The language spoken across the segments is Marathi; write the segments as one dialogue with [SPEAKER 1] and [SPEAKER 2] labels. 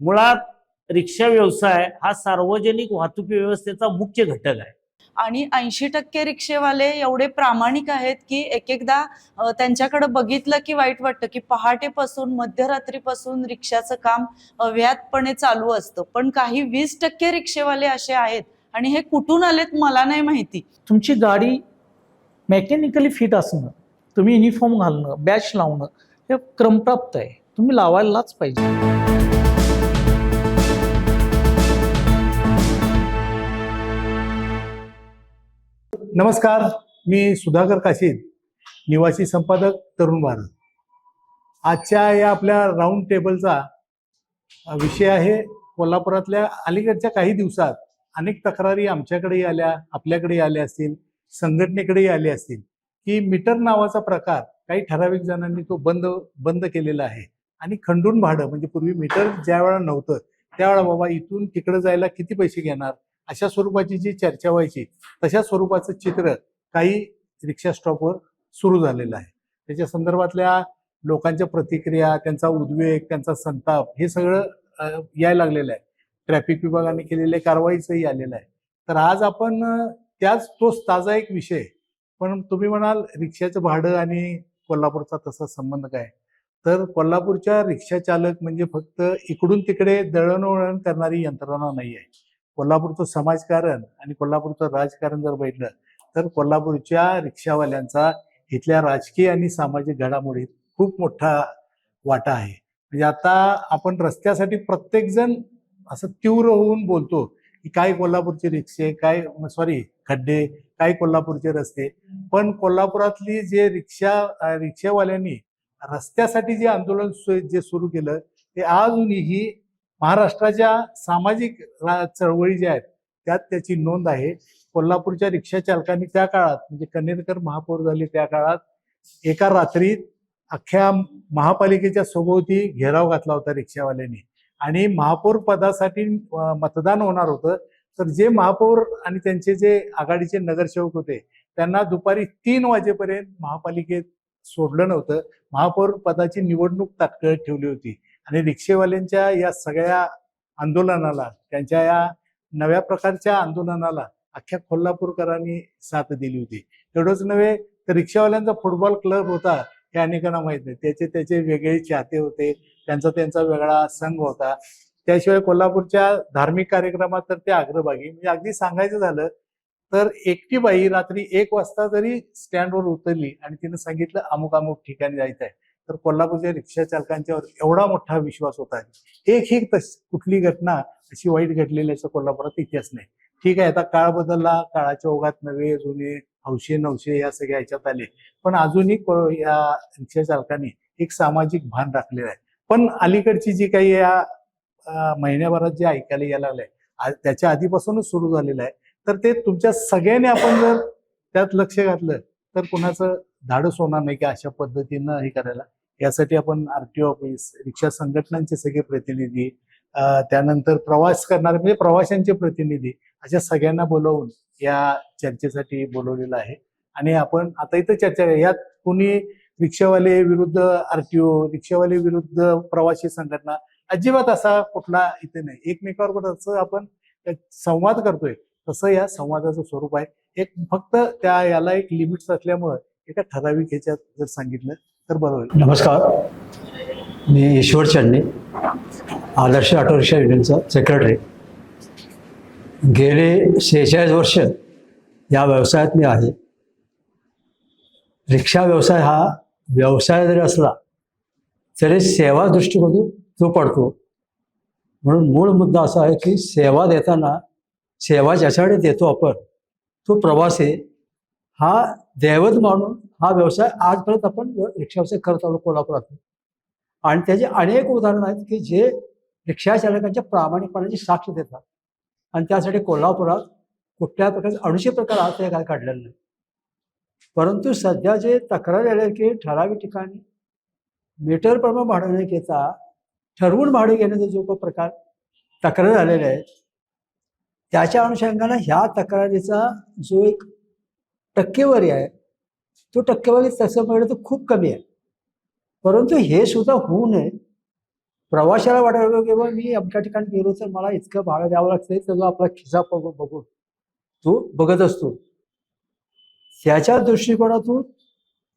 [SPEAKER 1] मुळात रिक्षा व्यवसाय हा सार्वजनिक वाहतूक व्यवस्थेचा मुख्य घटक आहे
[SPEAKER 2] आणि 80% रिक्षेवाले एवढे प्रामाणिक आहेत की एक एकदा त्यांच्याकडे बघितलं की वाईट वाटतं की पहाटेपासून मध्यरात्रीपासून रिक्षाचं काम अव्याहतपणे चालू असतं. पण काही 20% रिक्षेवाले असे आहेत आणि हे कुठून आलेत मला नाही माहिती.
[SPEAKER 3] तुमची गाडी मेकॅनिकली फिट असणं, तुम्ही युनिफॉर्म घालणं, बॅच लावणं हे क्रमप्राप्त आहे, तुम्ही लावायलाच पाहिजे.
[SPEAKER 4] नमस्कार, मी सुधाकर काशीद, निवासी संपादक तरुण भारत. आजच्या या आपल्या राऊंड टेबलचा विषय आहे कोल्हापुरातल्या अलीकडच्या काही दिवसात अनेक तक्रारी आमच्याकडेही आल्या, आपल्याकडेही आल्या असतील, संघटनेकडेही आल्या असतील की मीटर नावाचा प्रकार काही ठराविक जणांनी तो बंद केलेला आहे आणि खंडून भाडं, म्हणजे पूर्वी मीटर ज्या वेळा नव्हतं त्यावेळा बाबा इथून तिकडे जायला किती पैसे घेणार अशा स्वरूपाची जी चर्चा व्हायची तशा स्वरूपाचं चित्र काही रिक्षा स्टॉपवर सुरू झालेलं आहे. त्याच्या संदर्भातल्या लोकांच्या प्रतिक्रिया, त्यांचा उद्वेग, त्यांचा संताप हे सगळं यायला लागलेलं आहे. ट्रॅफिक विभागाने केलेल्या कारवाईचंही आलेलं आहे. तर आज आपण तोच ताजा एक विषय, पण तुम्ही म्हणाल रिक्षाचं भाडं आणि कोल्हापूरचा तसा संबंध काय? तर कोल्हापूरच्या रिक्षा चालक म्हणजे फक्त इकडून तिकडे दळणवळण करणारी यंत्रणा नाही आहे. कोल्हापूरचं समाजकारण आणि कोल्हापूरचं राजकारण जर बघितलं तर कोल्हापूरच्या रिक्षावाल्यांचा इथल्या राजकीय आणि सामाजिक घडामोडीत खूप मोठा वाटा आहे. म्हणजे आता आपण रस्त्यासाठी प्रत्येक जण असं तीव्र होऊन बोलतो की काय कोल्हापूरचे रिक्षे, खड्डे, काय कोल्हापूरचे रस्ते. पण कोल्हापुरातली जे रिक्षावाल्यांनी रस्त्यासाठी जे आंदोलन जे सुरू केलं ते अजूनही महाराष्ट्राच्या सामाजिक चळवळी ज्या आहेत त्यात त्याची नोंद आहे. कोल्हापूरच्या रिक्षा चालकांनी त्या काळात, म्हणजे कनेरकर महापौर झाले त्या काळात, एका रात्रीत अख्ख्या महापालिकेच्या सभोवती घेराव घातला होता रिक्षावाल्यांनी आणि महापौर पदासाठी मतदान होणार होतं. तर जे महापौर आणि त्यांचे जे आघाडीचे नगरसेवक होते त्यांना दुपारी 3 वाजेपर्यंत महापालिकेत सोडलं नव्हतं. महापौर पदाची निवडणूक तात्काळ ठेवली होती आणि रिक्षेवाल्यांच्या या सगळ्या आंदोलनाला, त्यांच्या या नव्या प्रकारच्या आंदोलनाला अख्ख्या कोल्हापूरकरांनी साथ दिली होती. एवढंच नव्हे तर रिक्षावाल्यांचा फुटबॉल क्लब होता हे अनेकांना माहित नाही. त्याचे वेगळे चाहते होते, त्यांचा वेगळा संघ होता. त्याशिवाय कोल्हापूरच्या धार्मिक कार्यक्रमात तर ते अग्रभागी, म्हणजे अगदी सांगायचं झालं तर एकटी बाई रात्री 1 वाजता जरी स्टँडवर उतरली आणि तिने सांगितलं अमुक अमुक ठिकाणी जायचं आहे तर कोल्हापूरच्या रिक्षा चालकांच्यावर एवढा मोठा विश्वास होता. एक कुठली घटना अशी वाईट घडलेल्याचा कोल्हापुरात इतिहास नाही. ठीक आहे, आता काळ बदलला, काळाच्या ओघात नवे जुने हौशे नवशे या सगळ्या ह्याच्यात आले, पण अजूनही या रिक्षा चालकांनी एक सामाजिक भान राखलेलं आहे. पण अलीकडची जी काही या महिन्याभरात जे ऐकायला यायला लागलंय त्याच्या आधीपासूनच सुरू झालेलं आहे. तर ते तुमच्या सगळ्यांनी आपण जर त्यात लक्ष घातलं तर कुणाचं धाडस होणार नाही की अशा पद्धतीनं हे करायला. यासाठी आपण आरटीओ ऑफिस, रिक्षा संघटनांचे सगळे प्रतिनिधी, त्यानंतर प्रवास करणारे म्हणजे प्रवाशांचे प्रतिनिधी, अशा सगळ्यांना बोलवून या चर्चेसाठी बोलवलेलं आहे. आणि आपण आता इथं चर्चा यात कोणी रिक्षावाले विरुद्ध आरटीओ, रिक्षावाले विरुद्ध प्रवासी संघटना अजिबात असा कुठला इथे नाही. एकमेकावर जसं आपण संवाद करतोय तसं या संवादाचं स्वरूप आहे. एक फक्त याला एक लिमिट्स असल्यामुळं एका ठराविक ह्याच्यात जर सांगितलं तर बरोबर.
[SPEAKER 5] नमस्कार, मी ईश्वर चन्ने, आदर्श ऑटो रिक्षा युनियनचा सेक्रेटरी. गेले 46 वर्ष या व्यवसायात मी आहे. रिक्षा व्यवसाय हा व्यवसाय जरी असला तरी सेवा दृष्टिकोनातून तो पडतो. म्हणून मूळ मुद्दा असा आहे की सेवा देताना, सेवा ज्याच्याकडे देतो आपण, तो प्रवासी हा दैवत मानून हा व्यवसाय आजपर्यंत आपण रिक्षा व्यवसाय करत आलो कोल्हापुरात. आणि त्याचे अनेक उदाहरणं आहेत की जे रिक्षा चालकांच्या प्रामाणिकपणाची साक्ष देतात. आणि त्यासाठी कोल्हापुरात कुठल्या प्रकारचे अनुचित प्रकार आज ते काय काढलेला नाही. परंतु सध्या जे तक्रार आले की ठराविक ठिकाणी मीटरप्रमाणे भाडं न घेता ठरवून भाडे घेण्याचा जो प्रकार तक्रार आलेले आहेत त्याच्या अनुषंगाने ह्या तक्रारीचा जो एक टक्केवारी आहे तो टक्केवारी तसं पाहिलं तर खूप कमी आहे. परंतु हे सुद्धा होऊ नये प्रवाशाला वाटायला की बाबा मी अमक्या ठिकाणी गेलो तर मला इतकं भाडं द्यावं लागतंय, त्याचा आपला खिसा बघून तो बघत असतो. त्याच्या दृष्टिकोनातून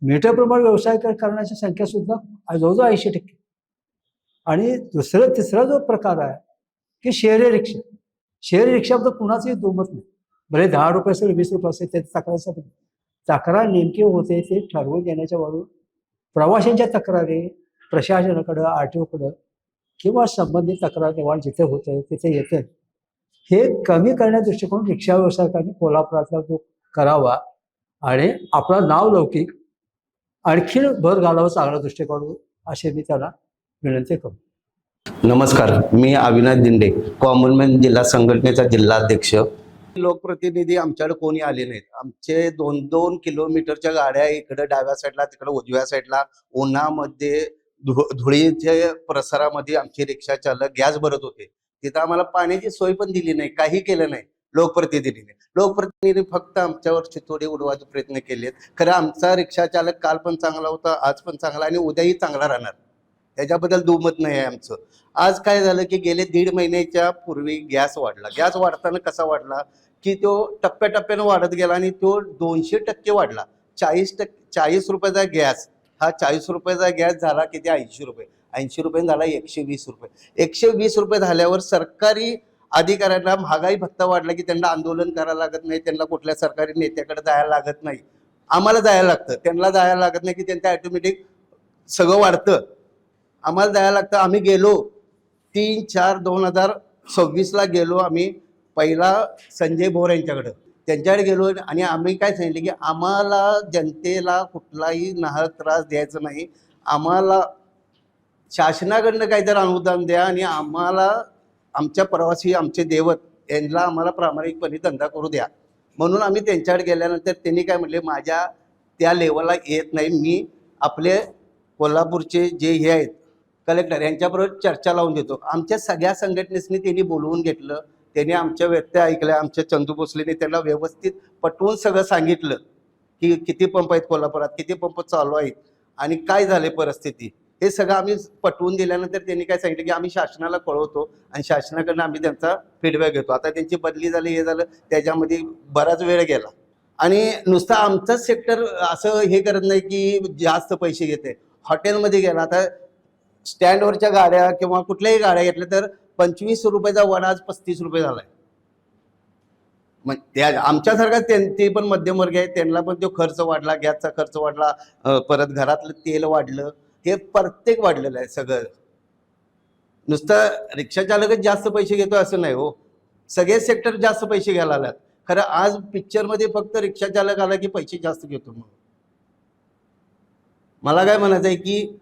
[SPEAKER 5] मीटरप्रमाणे व्यवसाय करण्याची संख्या सुद्धा जवळजवळ 80%. आणि तिसरा जो प्रकार आहे की शहरी रिक्षा. शहरी रिक्षाबद्दल कुणाचंही दुमत नाही. भले 10 रुपये असेल 20 रुपये असेल त्याची तक्रार नेमकी होते ते ठरवून देण्याच्या वरून प्रवाशांच्या तक्रारी प्रशासनाकडं RTOकडं किंवा संबंधित तक्रार निवारण जिथे होतं तिथे येतं. हे कमी करण्याच्या दृष्टिकोन रिक्षा व्यावसायिकांनी कोल्हापुरातला जो करावा आणि आपलं नाव लौकिक आणखीन भर घालावं चांगला दृष्टिकोन असे मी त्यांना विनंती करतो.
[SPEAKER 6] नमस्कार, मी अविनाश दिंडे, कॉमनमॅन जिल्हा संघटनेचा जिल्हाध्यक्ष. लोकप्रतिनिधी आमच्याकडे कोणी आले नाहीत. आमचे 2-2 किलोमीटरच्या गाड्या इकडे डाव्या साईडला तिकडे उजव्या साईडला उन्हामध्ये धुळीच्या प्रसारामध्ये आमचे रिक्षा चालक गॅस भरत होते. तिथं आम्हाला पाण्याची सोय पण दिली नाही, काही केलं नाही लोकप्रतिनिधीने फक्त आमच्यावर चितोडी उडवायचे प्रयत्न केलेत. खरं आमचा रिक्षा चालक काल पण चांगला होता, आज पण चांगला आणि उद्याही चांगला राहणार, त्याच्याबद्दल दुमत नाही आहे आमचं. आज काय झालं की गेले 1.5 महिन्याच्या पूर्वी गॅस वाढला. गॅस वाढताना कसा वाढला की तो टप्प्याटप्प्यानं वाढत गेला आणि तो 200% वाढला. 40 रुपयाचा गॅस हा 40 रुपयाचा गॅस झाला किती 80 रुपये. 80 रुपये झाला 120 रुपये. 120 रुपये झाल्यावर सरकारी अधिकाऱ्यांना महागाई भत्ता वाढला की त्यांना आंदोलन करायला लागत नाही, त्यांना कुठल्या सरकारी नेत्याकडे जायला लागत नाही. आम्हाला जायला लागतं, त्यांना जायला लागत नाही की त्यांचं ऑटोमॅटिक सगळं वाढतं. आम्हाला जायला लागतं. आम्ही गेलो 3/4/2026 गेलो आम्ही पहिला संजय भोर यांच्याकडं, त्यांच्याकडे गेलो आणि आम्ही काय सांगितलं की आम्हाला जनतेला कुठलाही नाहक त्रास द्यायचा नाही, आम्हाला शासनाकडनं काहीतरी अनुदान द्या आणि आम्हाला आमच्या प्रवासी आमचे दैवत यांना आम्हाला प्रामाणिकपणे धंदा करू द्या. म्हणून आम्ही त्यांच्याकडे गेल्यानंतर त्यांनी काय म्हटले, माझ्या त्या लेवलला येत नाही, मी आपले कोल्हापूरचे जे हे आहेत कलेक्टर यांच्याबरोबर चर्चा लावून देतो. आमच्या सगळ्या संघटनेने त्यांनी बोलवून घेतलं, त्यांनी आमच्या व्यक्त्या ऐकल्या. आमच्या चंदू भोसलेने त्यांना व्यवस्थित पटवून सगळं सांगितलं की किती पंप आहेत कोल्हापुरात, किती पंप चालू आहेत आणि काय झाले परिस्थिती, हे सगळं आम्ही पटवून दिल्यानंतर त्यांनी काय सांगितलं की आम्ही शासनाला कळवतो आणि शासनाकडनं आम्ही त्यांचा फीडबॅक घेतो. आता त्यांची बदली झाली, हे झालं, त्याच्यामध्ये बराच वेळ गेला आणि नुसतं आमचंच सेक्टर असं हे करत नाही की जास्त पैसे घेते. हॉटेलमध्ये गेला, आता स्टँडवरच्या गाड्या किंवा कुठल्याही गाड्या घेतल्या तर 25 रुपयाचा वडा आज 35 रुपये झालाय. मग त्या आमच्यासारखा ते पण मध्यमवर्गीय आहे, त्यांना पण तो खर्च वाढला, गॅसचा खर्च वाढला, परत घरातलं तेल वाढलं, हे प्रत्येक वाढलेलं आहे सगळं. नुसतं रिक्षा चालकच जास्त पैसे घेतो असं नाही हो, सगळे सेक्टर जास्त पैसे घ्यायला लागतात. खरं आज पिक्चरमध्ये फक्त रिक्षा चालक आला की पैसे जास्त घेतो. म्हणून मला काय म्हणायचं आहे की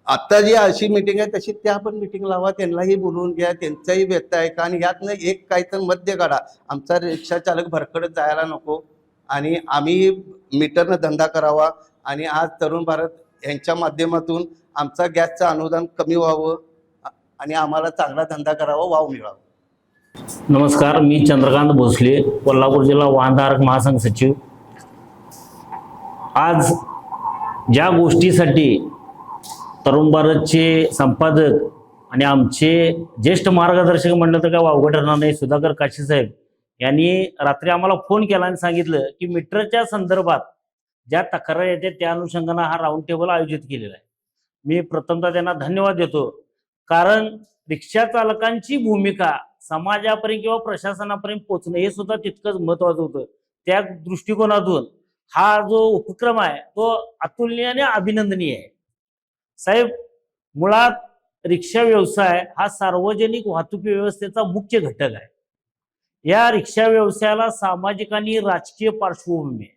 [SPEAKER 6] आता जी अशी मिटिंग आहे तशी त्या पण मिटिंग लावा, त्यांनाही बोलवून घ्या, त्यांचाही व्यक्त आहे का आणि यातनं एक काही तर मध्य काढा. आमचा रिक्षा चालक भरकडत जायला नको आणि आम्ही मीटरनं धंदा करावा आणि आज तरुण भारत यांच्या माध्यमातून आमचा गॅसचं अनुदान कमी व्हावं आणि आम्हाला चांगला धंदा करावा, वाव मिळावा.
[SPEAKER 1] नमस्कार, मी चंद्रकांत भोसले, कोल्हापूर जिल्हा वाहनधारक महासंघ सचिव. आज ज्या गोष्टीसाठी तरुण भारतचे संपादक आणि आमचे ज्येष्ठ मार्गदर्शक म्हणलं तर काय वावगं ठरणार नाही, सुधाकर काशी साहेब यांनी रात्री आम्हाला फोन केला आणि सांगितलं की मीटरच्या संदर्भात ज्या तक्रारी येते त्या अनुषंगानं हा राऊंड टेबल आयोजित केलेला आहे. मी प्रथमतः त्यांना धन्यवाद देतो, कारण रिक्षा चालकांची भूमिका समाजापर्यंत किंवा प्रशासनापर्यंत पोहोचणं हे सुद्धा तितकंच महत्वाचं होतं. त्या दृष्टिकोनातून हा जो उपक्रम आहे तो अतुलनीय आणि अभिनंदनीय आहे. साहेब, मुळात रिक्षा व्यवसाय हा सार्वजनिक वाहतूक व्यवस्थेचा मुख्य घटक आहे. या रिक्षा व्यवसायाला सामाजिक आणि राजकीय पार्श्वभूमी आहे.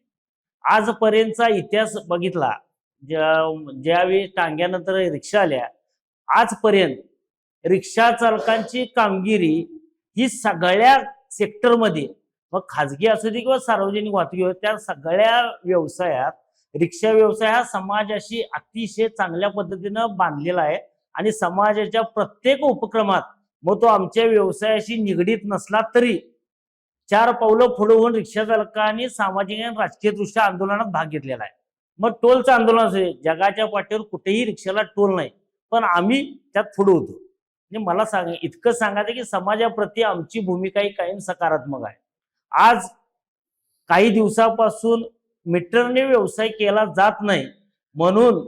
[SPEAKER 1] आजपर्यंतचा इतिहास बघितला, ज्यावेळी टांग्यानंतर रिक्षा आल्या, आजपर्यंत रिक्षा चालकांची कामगिरी ही सगळ्या सेक्टरमध्ये, मग खाजगी असू दे किंवा सार्वजनिक वाहतूक, त्या सगळ्या व्यवसायात रिक्षा व्यवसाय हा समाजाशी अतिशय चांगल्या पद्धतीनं बांधलेला आहे आणि समाजाच्या प्रत्येक उपक्रमात, मग तो आमच्या व्यवसायाशी निगडीत नसला तरी 4 पावलं पुढे होऊन रिक्षा चालकांनी सामाजिक आणि राजकीय दृष्ट्या आंदोलनात भाग घेतलेला आहे. मग टोलचं आंदोलन असेल, जगाच्या पाठीवर कुठेही रिक्षाला टोल नाही, पण आम्ही त्यात पुढे होतो. म्हणजे मला इतकं सांगायचं की समाजाप्रती आमची भूमिका ही कायम सकारात्मक आहे. आज काही दिवसापासून मीटरने व्यवसाय केला जात नाही म्हणून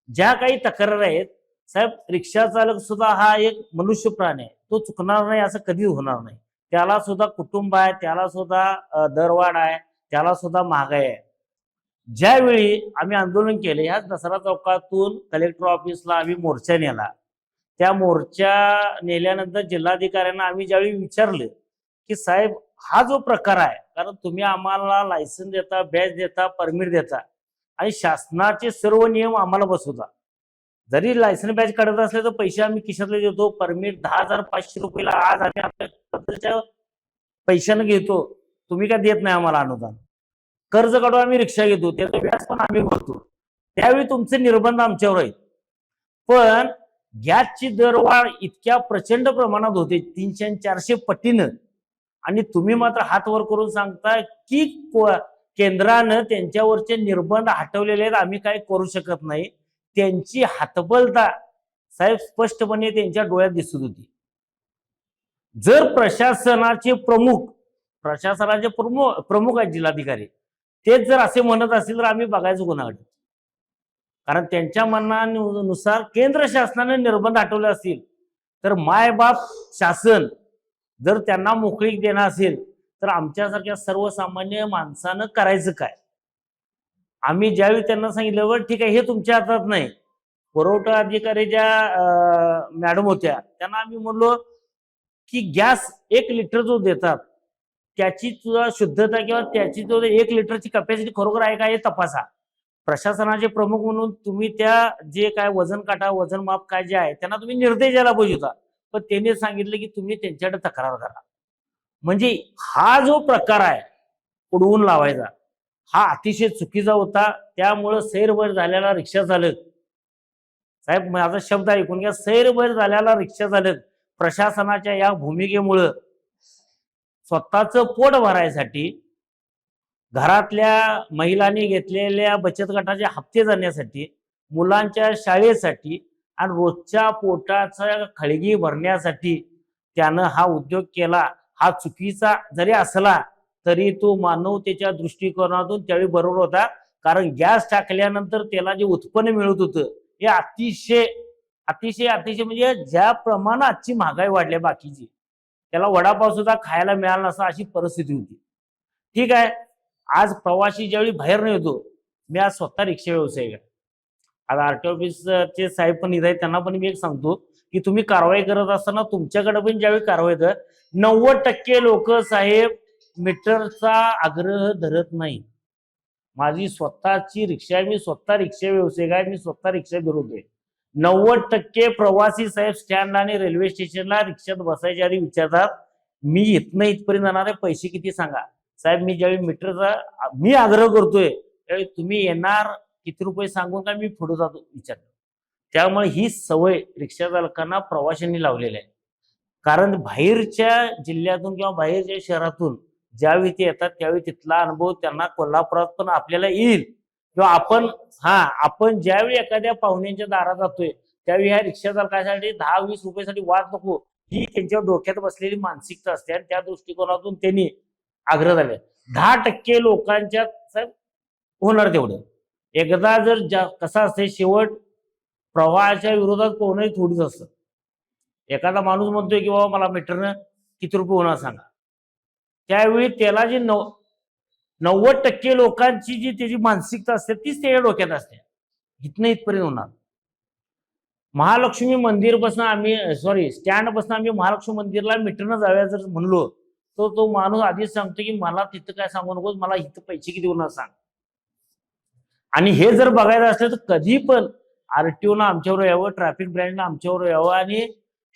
[SPEAKER 1] ज्या काही तक्रारी आहेत, साहेब रिक्षा चालक सुद्धा हा एक मनुष्य प्राणी आहे, तो चुकणार नाही असं कधीच होणार नाही. त्याला सुद्धा कुटुंब आहे, त्याला सुद्धा दरवाढ आहे, त्याला सुद्धा महागाई आहे. ज्यावेळी आम्ही आंदोलन केले, ह्याच दसरा चौकातून कलेक्टर ऑफिसला आम्ही मोर्चा नेला. त्या मोर्चा नेल्यानंतर जिल्हाधिकाऱ्यांना आम्ही ज्यावेळी विचारलं की साहेब हा जो प्रकार आहे, कारण तुम्ही आम्हाला लायसन देता, बॅच देता, परमिट देता आणि शासनाचे सर्व नियम आम्हाला बसवता. जरी लायसन बॅच काढत असले तर पैसे आम्ही खिशातले देतो. परमिट 10,500 रुपयाला आज आम्ही आपल्या पैशानं घेतो, तुम्ही काय देत नाही आम्हाला अनुदान. कर्ज काढून आम्ही रिक्षा घेतो, त्याचं व्याज पण आम्ही भरतो. त्यावेळी तुमचे निर्बंध आमच्यावर आहेत. पण गॅसची दरवाढ इतक्या प्रचंड प्रमाणात होते, 300 आणि 400 पटीनं, आणि तुम्ही मात्र हात वर करून सांगता की केंद्रानं त्यांच्यावरचे निर्बंध हटवलेले आहेत, आम्ही काय करू शकत नाही. त्यांची हतबलता साहेब स्पष्टपणे त्यांच्या डोळ्यात दिसत होती. जर प्रशासनाचे प्रमुख आहेत जिल्हाधिकारी, तेच जर असे म्हणत असतील तर आम्ही बघायचं कोणाकडे. कारण त्यांच्या म्हणण्यानुसार केंद्र शासनाने निर्बंध हटवले असतील तर मायबाप शासन जर त्यांना मोकळीक देणार असेल तर आमच्यासारख्या सर्वसामान्य माणसानं करायचं काय. आम्ही ज्यावेळी त्यांना सांगितलं बरं ठीक आहे, हे तुमच्या हातात नाही, पुरवठा अधिकारी ज्या मॅडम होत्या त्यांना आम्ही म्हणलो की गॅस 1 लिटर जो देतात त्याची शुद्धता किंवा त्याची जो 1 लिटरची कपॅसिटी खरोखर आहे का हे तपासा. प्रशासनाचे प्रमुख म्हणून तुम्ही त्या जे काय वजन काटा, वजन माप काय जे आहे त्यांना तुम्ही निर्देश द्यायला पाहिजे होता. पण त्यांनी सांगितलं की तुम्ही त्यांच्याकडे तक्रार करा. म्हणजे हा जो प्रकार आहे उडवून लावायचा, हा अतिशय चुकीचा होता. त्यामुळं सैरभर झालेला रिक्षा चालक, साहेब माझा शब्द ऐकून घ्या, सैरभर झालेला रिक्षा चालक प्रशासनाच्या या भूमिकेमुळं स्वतःचं पोट भरायसाठी, घरातल्या महिलांनी घेतलेल्या बचत गटाचे हप्ते जाण्यासाठी, मुलांच्या शाळेसाठी आणि रोजच्या पोटाचा खळगी भरण्यासाठी त्यानं हा उद्योग केला. हा चुकीचा जरी असला तरी तो मानवतेच्या दृष्टिकोनातून त्यावेळी बरोबर होता. कारण गॅस टाकल्यानंतर त्याला जे उत्पन्न मिळत होतं हे अतिशय अतिशय अतिशय म्हणजे ज्या प्रमाणात आजची महागाई वाढली बाकीची, त्याला वडापाव सुद्धा खायला मिळाला नसा अशी परिस्थिती होती. ठीक आहे, आज प्रवासी ज्यावेळी बाहेर नाही होतो, मी आज स्वतः रिक्षा व्यावसायिक आहे. आज आरटीओ ऑफिसचे साहेब पण इथे आहेत, त्यांना पण मी एक सांगतो की तुम्ही कारवाई करत असताना तुमच्याकडे पण ज्यावेळी कारवाई कर, 90% लोक साहेब मीटरचा आग्रह धरत नाही. माझी स्वतःची रिक्षा आहे, मी स्वतः रिक्षा व्यावसायिक आहे, मी स्वतः रिक्षा फिरवतोय. 90% प्रवासी साहेब स्टँड आणि रेल्वे स्टेशनला रिक्षात बसायच्या आधी विचारतात मी इथनं इथपर्यंत जाणार आहे, पैसे किती सांगा. साहेब मी ज्यावेळी मीटरचा मी आग्रह करतोय त्यावेळी तुम्ही येणार किती रुपये सांगून का मी पुढे जातो विचारतो. त्यामुळे ही सवय रिक्षा चालकांना प्रवाशांनी लावलेली आहे. कारण बाहेरच्या जिल्ह्यातून किंवा बाहेरच्या शहरातून ज्यावेळी ते येतात त्यावेळी तिथला अनुभव त्यांना कोल्हापुरात पण आपल्याला येईल. किंवा आपण ज्यावेळी एखाद्या पाहुण्यांच्या दारात जातोय त्यावेळी ह्या रिक्षा चालकासाठी 10-20 रुपयासाठी वाट नको, ही त्यांच्या डोक्यात बसलेली मानसिकता असते. आणि त्या दृष्टिकोनातून त्यांनी आग्रह झाले. 10% लोकांच्या साहेब होणार तेवढं. एकदा जर कसं असते, शेवट प्रवाहाच्या विरोधात पोहणंही थोडीच असतं. एखादा माणूस म्हणतोय की बाबा मला मीटरनं किती रुपये होणार सांगा, त्यावेळी त्याला जे 90% लोकांची जी त्याची मानसिकता असते तीच त्याच्या डोक्यात असते, इथनं इथपर्यंत होणार. महालक्ष्मी मंदिर पासून आम्ही स्टँड पासून आम्ही महालक्ष्मी मंदिरला मीटरनं जाऊया जर म्हणलो तर तो माणूस आधीच सांगतो की मला तिथं काय सांगू नकोस, मला इथं पैसे किती होणार सांग. आणि हे जर बघायचं असलं तर कधी पण आरटीओनं आमच्यावर यावं, ट्रॅफिक ब्रँचनं आमच्यावर यावं आणि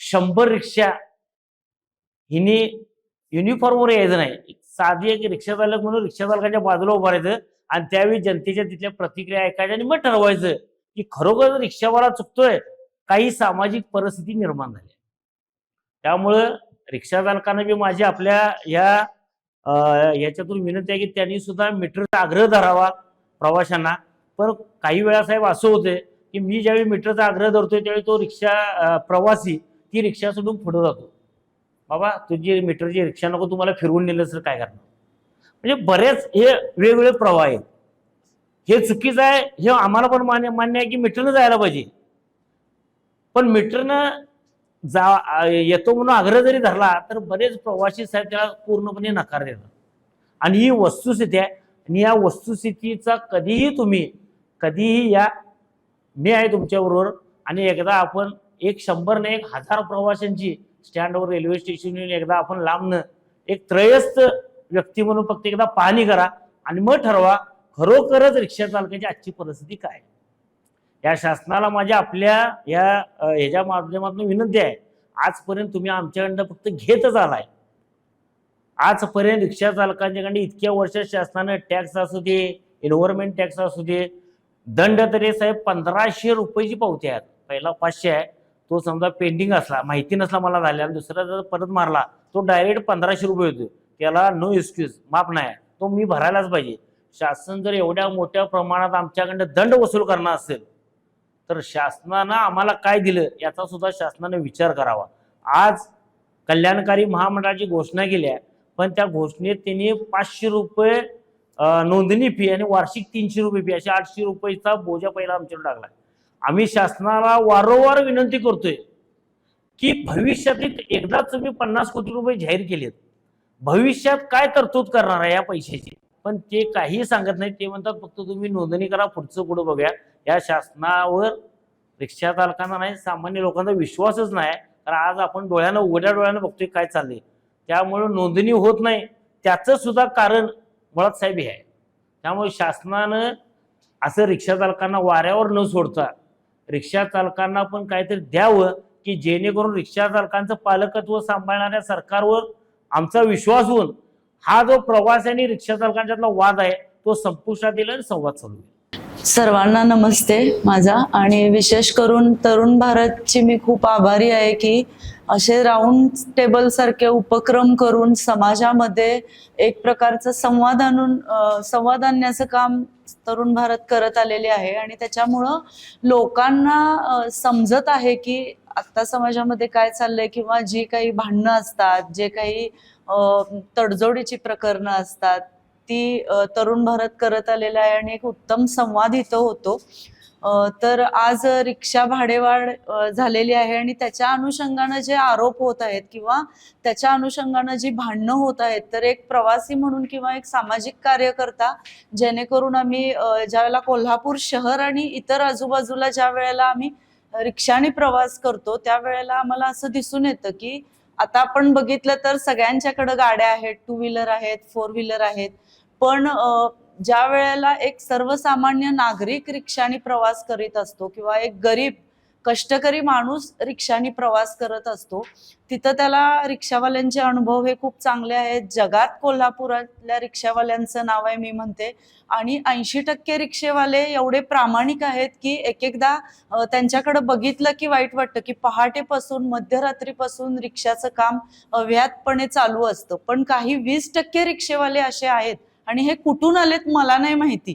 [SPEAKER 1] 100 रिक्षा हिने युनिफॉर्मवर यायचं नाही. साधी एक रिक्षा चालक म्हणून रिक्षा चालकाच्या बाजूला उभं राहायचं आणि त्यावेळी जनतेच्या तिथल्या प्रतिक्रिया ऐकायच्या आणि मग ठरवायचं की खरोखर रिक्षावाला चुकतोय, काही सामाजिक परिस्थिती निर्माण झाली. त्यामुळं रिक्षा चालकांना बी माझी आपल्या याच्यातून विनंती आहे की त्यांनी सुद्धा मीटरचा आग्रह धरावा प्रवाशांना. पण काही वेळा साहेब असं होते की मी ज्यावेळी मीटरचा आग्रह धरतोय त्यावेळी तो रिक्षा प्रवासी ती रिक्षा सोडून पुढे जातो. बाबा तुझी मीटरची रिक्षा नको, तुम्हाला फिरवून नेलं तर काय करणार. म्हणजे बरेच हे वेगवेगळे प्रवाह आहेत. हे चुकीचं आहे, हे आम्हाला पण मान्य आहे की मीटरनं जायला पाहिजे, पण मीटरनं येतो म्हणून आग्रह जरी धरला तर बरेच प्रवासी साहेब त्याला पूर्णपणे नकार देतात. आणि ही वस्तुस्थिती आहे. आणि या वस्तुस्थितीचा कधीही या मी आहे तुमच्याबरोबर. आणि एकदा आपण 100 नाही 1000 प्रवाशांची स्टँडवर रेल्वे स्टेशन येऊन एकदा आपण लांबनं एक त्रयस्थ व्यक्ती म्हणून फक्त एकदा पाहणी करा आणि मग ठरवा खरोखरच रिक्षा चालकाची आजची परिस्थिती काय. या शासनाला माझ्या आपल्या ह्याच्या माध्यमातून विनंती आहे, आजपर्यंत तुम्ही आमच्याकडनं फक्त घेतच आलाय. आजपर्यंत रिक्षा चालकांच्याकडे इतक्या वर्ष शासनानं टॅक्स असू दे, एन्व्हायरमेंट टॅक्स असू दे, दंड तरी साहेब 1500 रुपयाची पावती आहेत. पहिला 500 आहे, तो समजा पेंडिंग असला, माहिती नसला मला झाल्या, दुसरा जर परत मारला तो डायरेक्ट 1500 रुपये होतो. त्याला नो एक्सक्यूज, माफ नाही, तो मी भरायलाच पाहिजे. शासन जर एवढ्या मोठ्या प्रमाणात आमच्याकडनं दंड वसूल करणार असेल तर शासनानं आम्हाला काय दिलं याचा सुद्धा शासनाने विचार करावा. आज कल्याणकारी महामंडळाची घोषणा केली आहे, पण त्या घोषणेत त्यांनी 500 रुपये नोंदणी फी आणि वार्षिक 300 रुपये फी अशा 800 रुपयेचा बोजा पहिला आमच्यावर टाकला. आम्ही शासनाला वारंवार विनंती करतोय की भविष्यात एकदा तुम्ही 50 कोटी रुपये जाहीर केलेत, भविष्यात काय तरतूद करणार आहे या पैशाची, पण ते काही सांगत नाही. ते म्हणतात फक्त तुम्ही नोंदणी करा, पुढचं पुढं बघूया. या शासनावर रिक्षा चालकांना नाही, सामान्य लोकांचा विश्वासच नाही. कारण आज आपण उघड्या डोळ्यानं बघतोय काय चाललंय. त्यामुळे नोंदणी होत नाही, त्याचं सुद्धा कारण मुळात साहेब हे आहे. त्यामुळे शासनानं असं रिक्षा चालकांना वाऱ्यावर न सोडता रिक्षा चालकांना पण काहीतरी द्यावं की जेणेकरून रिक्षा चालकांचं पालकत्व सांभाळणाऱ्या सरकारवर आमचा विश्वास होऊन हा जो प्रवासी आणि रिक्षा चालकांच्यातला वाद आहे तो संपुष्टात येईल आणि संवाद चालू होईल.
[SPEAKER 2] सर्वांना नमस्ते माझा. आणि विशेष करून तरुण भारतची मी खूप आभारी आहे की असे राऊंड टेबल सारखे उपक्रम करून समाजामध्ये एक प्रकारचं संवाद आणण्याचं काम तरुण भारत करत आलेले आहे. आणि त्याच्यामुळं लोकांना समजत आहे की आता समाजामध्ये काय चाललंय, किंवा जी काही भांडणं असतात, जे काही तडजोडीची प्रकरणं असतात ती तरुण भारत करत आलेला आहे आणि एक उत्तम संवाद इथं होतो. तर आज रिक्षा भाडेवाढ झालेली आहे आणि त्याच्या अनुषंगानं जे आरोप होत आहेत किंवा त्याच्या अनुषंगानं जी भांडणं होत आहेत, तर एक प्रवासी म्हणून किंवा एक सामाजिक कार्यकर्ता जेणेकरून आम्ही ज्या वेळेला कोल्हापूर शहर आणि इतर आजूबाजूला ज्या वेळेला आम्ही रिक्षाने प्रवास करतो त्यावेळेला आम्हाला असं दिसून येतं की आता आपण बघितलं तर सगळ्यांच्याकडे गाड्या आहेत, 2 व्हीलर आहेत, 4 व्हीलर आहेत, पण ज्या वेळेला एक सर्वसामान्य नागरिक रिक्षाने प्रवास करीत असतो किंवा एक गरीब कष्टकरी माणूस रिक्षाने प्रवास करत असतो, तिथं त्याला रिक्षावाल्यांचे अनुभव हे खूप चांगले आहेत. जगात कोल्हापुरातल्या रिक्षावाल्यांचं नाव आहे मी म्हणते. आणि 80% रिक्षेवाले एवढे प्रामाणिक आहेत की एकदा त्यांच्याकडे बघितलं की वाईट वाटतं की पहाटेपासून मध्यरात्रीपासून रिक्षाचं काम अव्याहतपणे चालू असतं. पण काही 20% रिक्षेवाले असे आहेत आणि हे कुठून आलेत मला नाही माहिती,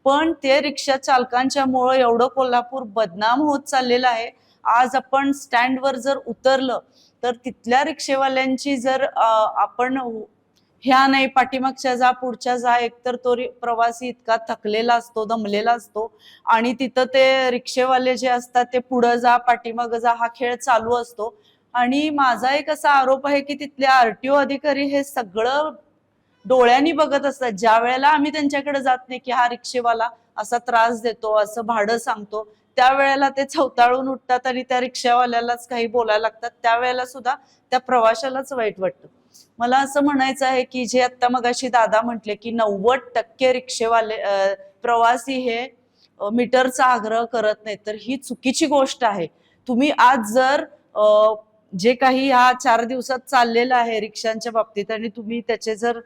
[SPEAKER 2] पण ते रिक्षा चालकांच्यामुळे एवढं कोल्हापूर बदनाम होत चाललेलं आहे. आज आपण स्टँडवर जर उतरलं तर तिथल्या रिक्षेवाल्यांची जर आपण ह्या नाही पाठीमागच्या जा पुढच्या जा, एकतर तो प्रवासी इतका थकलेला असतो, दमलेला असतो आणि तिथं ते रिक्षेवाले जे असतात ते पुढं जा पाठीमागं जा हा खेळ चालू असतो. आणि माझा एक असा आरोप आहे की तिथले RTO अधिकारी हे सगळं डोळ्यांनी बघत असतात. ज्या वेळेला आम्ही त्यांच्याकडे जात नाही की हा रिक्षेवाला असा त्रास देतो, असं भाडं सांगतो, त्यावेळेला ते चवताळून उठतात आणि त्या रिक्षावाल्यालाच काही बोलायला लागतात. त्यावेळेला सुद्धा त्या प्रवाशालाच वाईट वाटतं. मला असं म्हणायचं आहे की जे आता मगाशी दादा म्हटले की 90% रिक्षेवाले प्रवासी हे मीटरचा आग्रह करत नाहीत, तर ही चुकीची गोष्ट आहे. तुम्ही आज जर जे काही ह्या 4 दिवसात चाललेलं आहे रिक्षांच्या बाबतीत आणि तुम्ही त्याचे जर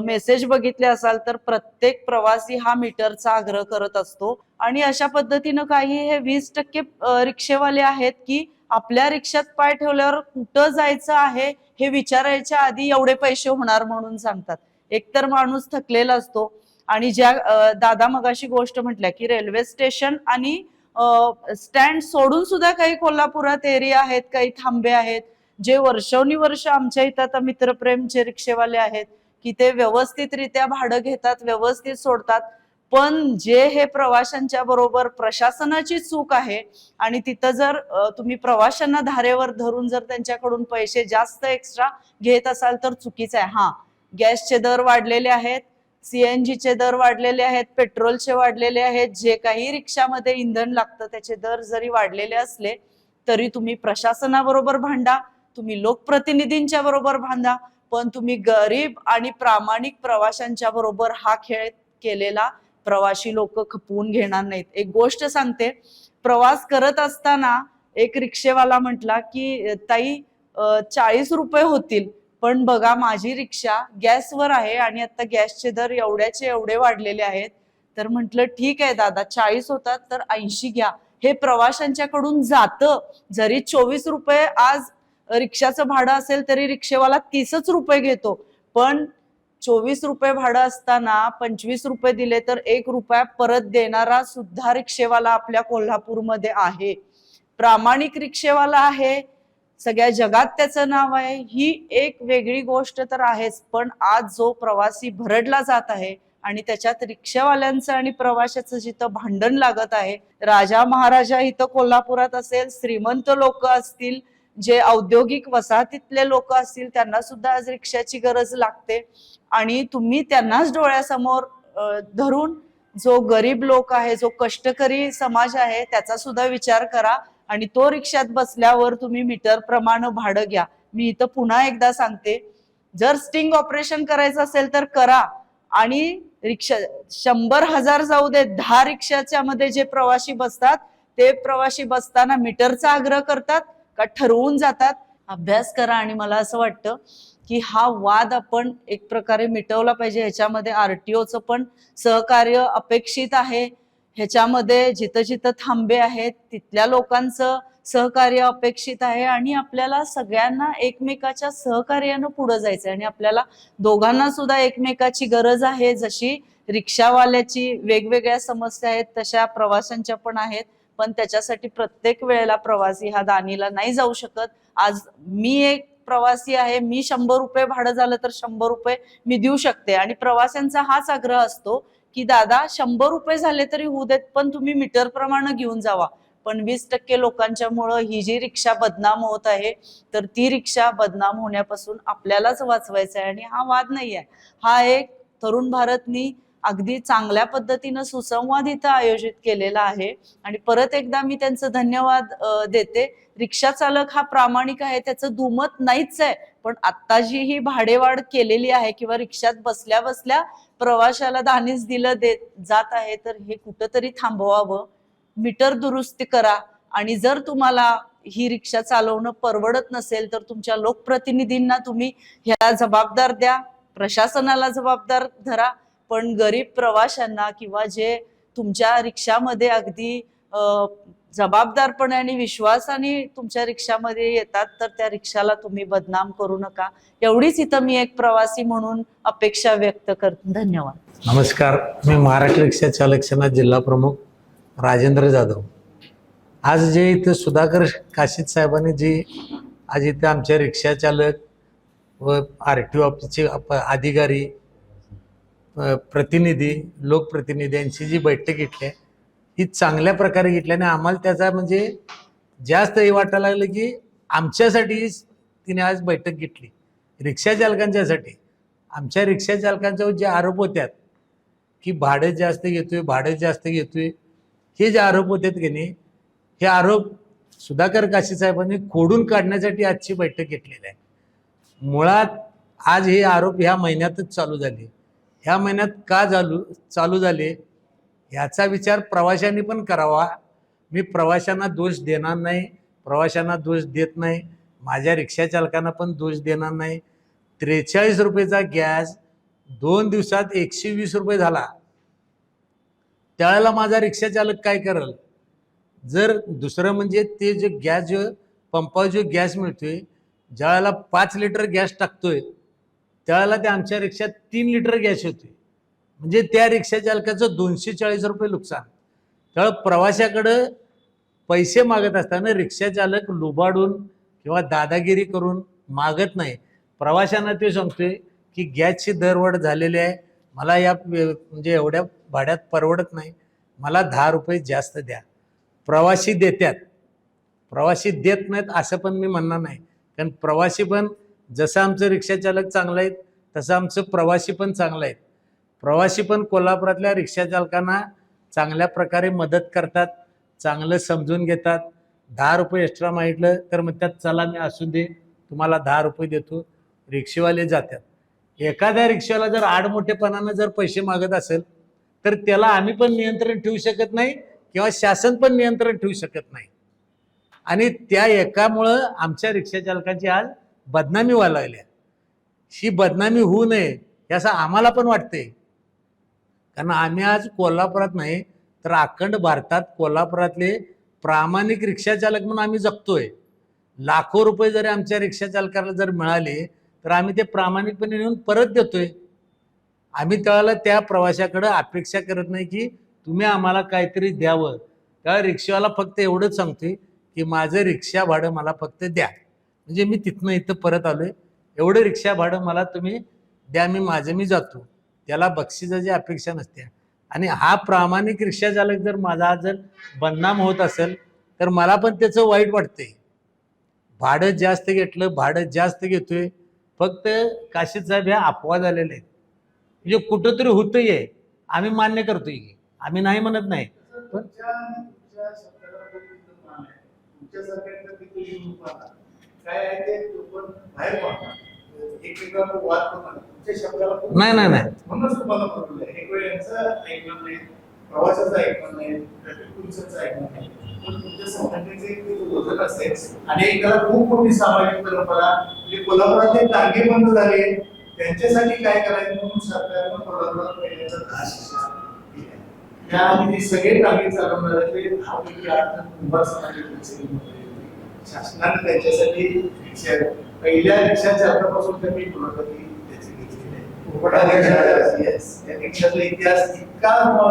[SPEAKER 2] मेसेज बघितले असाल तर प्रत्येक प्रवासी हा मीटरचा आग्रह करत असतो. आणि अशा पद्धतीनं काही हे 20% रिक्षेवाले आहेत की आपल्या रिक्षात पाय ठेवल्यावर कुठं जायचं आहे हे विचारायच्या आधी एवढे पैसे होणार म्हणून सांगतात. एकतर माणूस थकलेला असतो आणि ज्या दादा मगाशी गोष्ट म्हटल्या की रेल्वे स्टेशन आणि स्टँड सोडून सुद्धा काही कोल्हापुरात एरिया आहेत, काही थांबे आहेत, जे वर्षोनुवर्ष आमच्या इथं आता मित्रप्रेमचे रिक्षेवाले आहेत की ते व्यवस्थितरित्या भाडं घेतात, व्यवस्थित सोडतात. पण जे हे प्रवाशांच्या बरोबर प्रशासनाची चूक आहे आणि तिथं जर तुम्ही प्रवाशांना धारेवर धरून जर त्यांच्याकडून पैसे जास्त एक्स्ट्रा घेत असाल तर चुकीचं आहे. हा, गॅसचे दर वाढलेले आहेत, सीएनजीचे दर वाढलेले आहेत, पेट्रोलचे वाढलेले आहेत, जे काही रिक्षामध्ये इंधन लागतं त्याचे दर जरी वाढलेले असले तरी तुम्ही प्रशासनाबरोबर भांडा, तुम्ही लोकप्रतिनिधींच्या बरोबर भांडा, पण तुम्ही गरीब आणि प्रामाणिक प्रवाशांच्या बरोबर हा खेळ केलेला प्रवासी लोक खपवून घेणार नाहीत. एक गोष्ट सांगते, प्रवास करत असताना एक रिक्षेवाला म्हटला की ताई 40 रुपये होतील, पण बघा माझी रिक्षा गॅसवर आहे आणि आता गॅसचे दर एवढ्याचे एवढे वाढलेले आहेत. तर म्हटलं ठीक आहे दादा, 40 होतात तर 80 घ्या. हे प्रवाशांच्याकडून जातं. जरी 24 रुपये आज रिक्षाचं भाडं असेल तरी रिक्षेवाला 30च रुपये घेतो, पण 24 रुपये भाडं असताना 25 रुपये दिले तर 1 रुपया परत देणारा सुद्धा रिक्षेवाला आपल्या कोल्हापूरमध्ये आहे. प्रामाणिक रिक्षेवाला आहे, सगळ्या जगात त्याचं नाव आहे. ही एक वेगळी गोष्ट तर आहेच, पण आज जो प्रवासी भरडला जात आहे आणि त्याच्यात रिक्षावाल्यांचं आणि प्रवाशाचं जिथं भांडण लागत आहे, राजा महाराजा इथं कोल्हापुरात असेल, श्रीमंत लोक असतील, जे औद्योगिक वसाहतीतले लोक असतील, त्यांना सुद्धा आज रिक्षाची गरज लागते. आणि तुम्ही त्यांनाच डोळ्यासमोर धरून जो गरीब लोक आहे, जो कष्टकरी समाज आहे त्याचा सुद्धा विचार करा आणि तो रिक्षात बसल्यावर तुम्ही मीटर प्रमाणे भाडं घ्या. मी इथं पुन्हा एकदा सांगते, जर स्टिंग ऑपरेशन करायचं असेल तर करा आणि रिक्षा 100,000 जाऊ दे, 10 रिक्षाच्या मध्ये जे प्रवासी बसतात ते प्रवासी बसताना मीटरचा आग्रह करतात का ठरवून जातात? अभ्यास करा. आणि मला असं वाटतं की हा वाद आपण एक प्रकारे मिटवला पाहिजे. ह्याच्यामध्ये आरटीओचं पण सहकार्य अपेक्षित आहे. ह्याच्यामध्ये जिथं जिथं थांबे आहेत तिथल्या लोकांचं सहकार्य अपेक्षित आहे आणि आपल्याला सगळ्यांना एकमेकाच्या सहकार्यानं पुढे जायचंय आणि आपल्याला दोघांना सुद्धा एकमेकाची गरज आहे. जशी रिक्षावाल्याची वेगवेगळ्या समस्या आहेत तशा प्रवाशांच्या पण आहेत, पण त्याच्यासाठी प्रत्येक वेळेला प्रवासी हा दानीला नाही जाऊ शकत. आज मी एक प्रवासी आहे, मी 100 रुपये भाडं झालं तर 100 रुपये मी देऊ शकते आणि प्रवाशांचा हाच आग्रह असतो की दादा 100 रुपये झाले तरी होऊ देत, पण तुम्ही मीटर प्रमाणे घेऊन जावा. पण 20% लोकांच्यामुळं ही जी रिक्षा बदनाम होत आहे, तर ती रिक्षा बदनाम होण्यापासून आपल्यालाच वाचवायचं आहे. आणि हा वाद नाही आहे, हा एक तरुण भारतनी अगदी चांगल्या पद्धतीनं सुसंवाद इथं आयोजित केलेला आहे आणि परत एकदा मी त्यांचं धन्यवाद देते. रिक्षा चालक हा प्रामाणिक आहे, त्याचं दुमत नाहीच आहे, पण आता जी ही भाडेवाढ केलेली आहे किंवा रिक्षात बसल्या बसल्या प्रवाशाला दानीच दिलं जात आहे, तर हे कुठंतरी थांबवावं, मीटर दुरुस्ती करा. आणि जर तुम्हाला ही रिक्षा चालवणं परवडत नसेल तर तुमच्या लोकप्रतिनिधींना तुम्ही ह्या जबाबदार द्या, प्रशासनाला जबाबदार धरा, पण गरीब प्रवाशांना किंवा जे तुमच्या रिक्षामध्ये अगदी जबाबदारपणे आणि विश्वासाने तुमच्या रिक्षामध्ये येतात तर त्या रिक्षाला तुम्ही बदनाम करू नका. एवढीच इथं मी एक प्रवासी म्हणून अपेक्षा व्यक्त करते. धन्यवाद.
[SPEAKER 7] नमस्कार, मी महाराष्ट्र रिक्षा चालक सेना जिल्हा प्रमुख राजेंद्र जाधव. आज जे इथं सुधाकर काशीद साहेबांनी जी आज इथं आमच्या रिक्षा चालक व RTO ऑफिसचे अधिकारी, प्रतिनिधी, लोकप्रतिनिधींची जी बैठक घेतली आहे ही चांगल्या प्रकारे घेतली आणि आम्हाला त्याचा म्हणजे जास्त हे वाटायला लागलं की आमच्यासाठी तिने आज बैठक घेतली, रिक्षा चालकांच्यासाठी. आमच्या रिक्षा चालकांच्यावर जे आरोप होत्यात की भाडं जास्त घेतोय, हे जे आरोप होते की नाही, हे आरोप सुधाकर काशी साहेबांनी खोडून काढण्यासाठी आजची बैठक घेतलेली आहे. मुळात आज हे आरोप ह्या महिन्यातच चालू झाले. ह्या महिन्यात का चालू झाले ह्याचा विचार प्रवाशांनी पण करावा. मी प्रवाशांना दोष देणार नाही, प्रवाशांना दोष देत नाही, माझ्या रिक्षा चालकांना पण दोष देणार नाही. 43 रुपयेचा गॅस 2 दिवसात 120 रुपये झाला. त्यावेळेला माझा रिक्षा चालक काय करेल? जर दुसरं म्हणजे ते जे गॅस, जो पंपावर जो गॅस मिळतोय, ज्यावेळेला 5 लिटर गॅस टाकतोय त्यावेळेला ते आमच्या रिक्षात 3 लिटर गॅस होतोय, म्हणजे त्या रिक्षा चालकाचं 240 रुपये नुकसान. त्यावेळेला प्रवाशाकडं पैसे मागत असताना रिक्षा चालक लुबाडून किंवा दादागिरी करून मागत नाही. प्रवाशांना ते सांगतोय की गॅसची दरवाढ झालेली आहे, मला या म्हणजे एवढ्या भाड्यात परवडत नाही, मला 10 रुपये जास्त द्या. प्रवासी देतात, प्रवासी देत नाहीत असं पण मी म्हणणार नाही. कारण प्रवासी पण जसं आमचं रिक्षा चालक चांगलं आहेत तसं आमचं प्रवासी पण चांगलं आहेत. प्रवासी पण कोल्हापुरातल्या रिक्षा चालकांना चांगल्या प्रकारे मदत करतात, चांगलं समजून घेतात. 10 रुपये एक्स्ट्रा मागितलं तर मग त्यात चला मी असू दे तुम्हाला 10 रुपये देतो, रिक्षेवाले जातात. एखाद्या रिक्षाला जर आडमोठेपणानं जर पैसे मागत असेल तर त्याला आम्ही पण नियंत्रण ठेवू शकत नाही किंवा शासन पण नियंत्रण ठेवू शकत नाही. आणि त्या एकामुळं आमच्या रिक्षा चालकांची आज बदनामी व्हायला लागल्या. ही बदनामी होऊ नये हे असं आम्हाला पण वाटतंय. कारण आम्ही आज कोल्हापुरात नाही तर अखंड भारतात कोल्हापुरातले प्रामाणिक रिक्षा चालक म्हणून आम्ही जगतोय. लाखो रुपये जरी आमच्या रिक्षा चालकाला जर मिळाले तर आम्ही ते प्रामाणिकपणे नेऊन परत देतोय. आम्ही त्यावेळेला त्या प्रवाशाकडे अपेक्षा करत नाही की तुम्ही आम्हाला काहीतरी द्यावं. त्या रिक्षावाला फक्त एवढंच सांगतोय की माझं रिक्षा भाडं मला फक्त द्या, म्हणजे मी तिथनं इथं परत आलोय, एवढं रिक्षा भाडं मला तुम्ही द्या, मी माझं मी जातो. त्याला बक्षिसाची अपेक्षा नसते. आणि हा प्रामाणिक रिक्षा चालक जर माझा जर बदनाम होत असेल तर मला पण त्याचं वाईट वाटतंय. भाडं जास्त घेतलं, भाडं जास्त घेतोय, फक्त काशीद साहेब ह्या अफवा झालेल्या आहेत. म्हणजे कुठंतरी होतंय, आम्ही मान्य करतोय की आम्ही नाही म्हणत नाही. पण नाही नाही नाही
[SPEAKER 4] म्हणूनच तुम्हाला म्हटलं एक वेळ यांचं ऐकलं नाही, प्रवासाचं ऐकलं नाही, ट्रॅफिक पोलिसांचं ऐकलं नाही, पण तुमच्या संघटनेचे एक वजन असेल. आणि एक खूप मोठी सामाजिक परंपरा म्हणजे कोल्हापुरातले टांगे बंद झाले, त्यांच्यासाठी काय करायचं म्हणून सरकारनं कोल्हापुरात पहिल्यांदा 10 शिक्षा दिल्या. त्याआधी सगळे टांगे चालवणारे 10पैकी 8 कुंभार समाजाचे शासनाने त्यांच्यासाठी रिक्षा पहिल्या रिक्षा चालकापासून त्यांनी मुलाखती त्याची घेतलेली आहे. त्या रिक्षाचा इतिहास इतका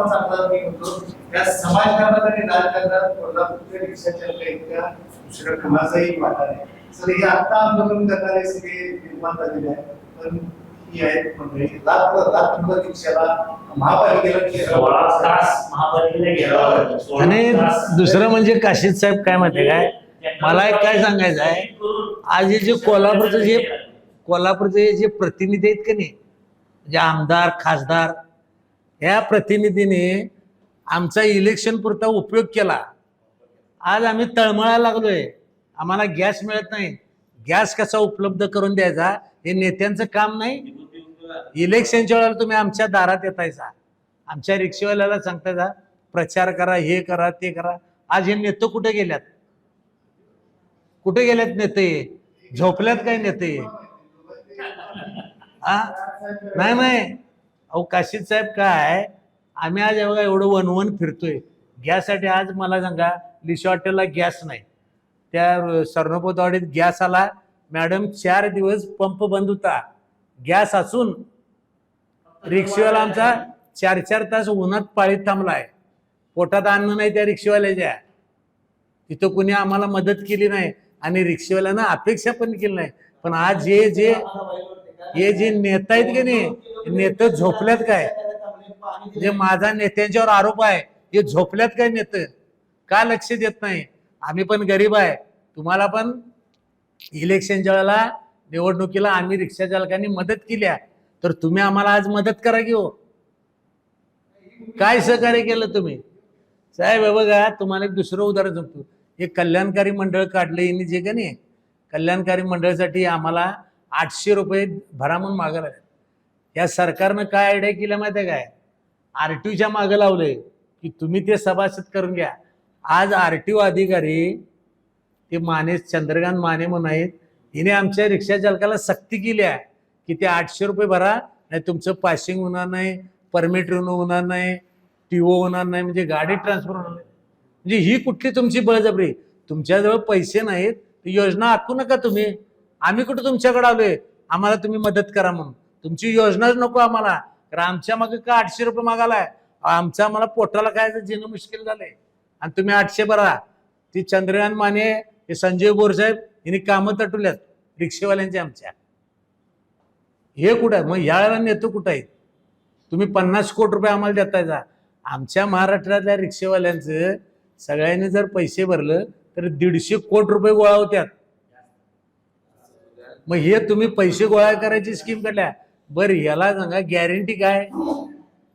[SPEAKER 4] चांगला मी म्हणतो, त्या समाजकारणात आणि राजकारणात कोल्हापूरच्या रिक्षा चालका इतका दुसऱ्या कुणाचाही वाटा नाही. सर हे आता आंदोलन करणारे सगळे निर्माण झालेले आहेत, पण ही आहेत मंडळी लाख रिक्षाला महापालिकेला
[SPEAKER 7] आणि दुसरं म्हणजे काशीद साहेब काय म्हणते काय, मला एक काय सांगायचं आहे, आज हे जे कोल्हापूरचे जे प्रतिनिधी आहेत का नाही, म्हणजे आमदार खासदार, या प्रतिनिधीने आमचा इलेक्शन पुरता उपयोग केला. आज आम्ही तळमळायला लागलोय, आम्हाला गॅस मिळत नाही, गॅस कसा उपलब्ध करून द्यायचा हे नेत्यांचं काम नाही. इलेक्शनच्या वेळेला तुम्ही आमच्या दारात येतायचा, आमच्या रिक्षावाल्याला सांगतायचा प्रचार करा, हे करा, ते करा. आज हे नेते कुठे गेल्यात? कुठे गेल्यात नेते? झोपल्यात काय नेते? नाही नाही अहो काशीद साहेब, काय आम्ही आज एवढं वनवन फिरतोय गॅससाठी. आज मला सांगा लिशा हॉटेलला गॅस नाही, त्या सर्णोपतवाडीत गॅस आला मॅडम, 4 दिवस पंप बंद होता, गॅस असून रिक्षावाला आमचा 4-4 तास उन्हात पाळीत थांबलाय, पोटात अन्न नाही त्या रिक्षावाल्याच्या. तिथं कुणी आम्हाला मदत केली नाही आणि रिक्षावाल्यांना अपेक्षा पण केली नाही. पण आज हे जे नेता आहेत की नाही, नेते झोपल्यात काय? जे माझा नेत्यांच्यावर आरोप आहे, हे झोपल्यात काय नेते? का लक्ष देत नाही? आम्ही पण गरीब आहे, तुम्हाला पण इलेक्शनच्या वेळेला निवडणुकीला आम्ही रिक्षा चालकांनी मदत केल्या, तर तुम्ही आम्हाला आज मदत करा की हो. काय सहकार्य केलं तुम्ही साहेब? बघा तुम्हाला एक दुसरं उदाहरण सांगतो. हे कल्याणकारी मंडळ काढले यांनी जे का नाही, कल्याणकारी मंडळासाठी आम्हाला 800 रुपये भरा म्हणून मागायला लागले. या सरकारनं काय आयडिया केल्या माहिती आहे काय? RTOच्या मागं लावले की तुम्ही ते सभासद करून घ्या. आज RTO अधिकारी ते माने, चंद्रकांत माने म्हणून आहेत, हिने आमच्या रिक्षा चालकाला सक्ती केली आहे की ते 800 रुपये भरा, नाही तुमचं पासिंग होणार नाही, परमिट रिन्यू होणार नाही, TO होणार नाही, म्हणजे गाडी ट्रान्सफर होणार नाही. म्हणजे ही कुठली तुमची बळजबरी? तुमच्याजवळ पैसे नाहीत, योजना आखू नका तुम्ही. आम्ही कुठं तुमच्याकडे आलोय आम्हाला तुम्ही मदत करा म्हणून? तुमची योजनाच नको आम्हाला. कारण आमच्या मागे का 800 रुपये मागायलाय? आमच्या आम्हाला पोटाला काय जीणं मुश्किल झालंय आणि तुम्ही 800 भरा. ती चंद्रकांत माने, हे संजय बोरसाहेब यांनी कामं तटवल्यात रिक्षेवाल्यांचे आमच्या. हे कुठं आहे? मग यावेळेला नेतो कुठं आहेत? तुम्ही 50 कोटी रुपये आम्हाला देतायचा. आमच्या महाराष्ट्रातल्या रिक्षेवाल्यांचं सगळ्यांनी जर पैसे भरलं तर 150 कोटी रुपये गोळा होत्यात. मग हे तुम्ही पैसे गोळा करायची स्कीम काढल्या. बरं याला सांगा गॅरंटी काय?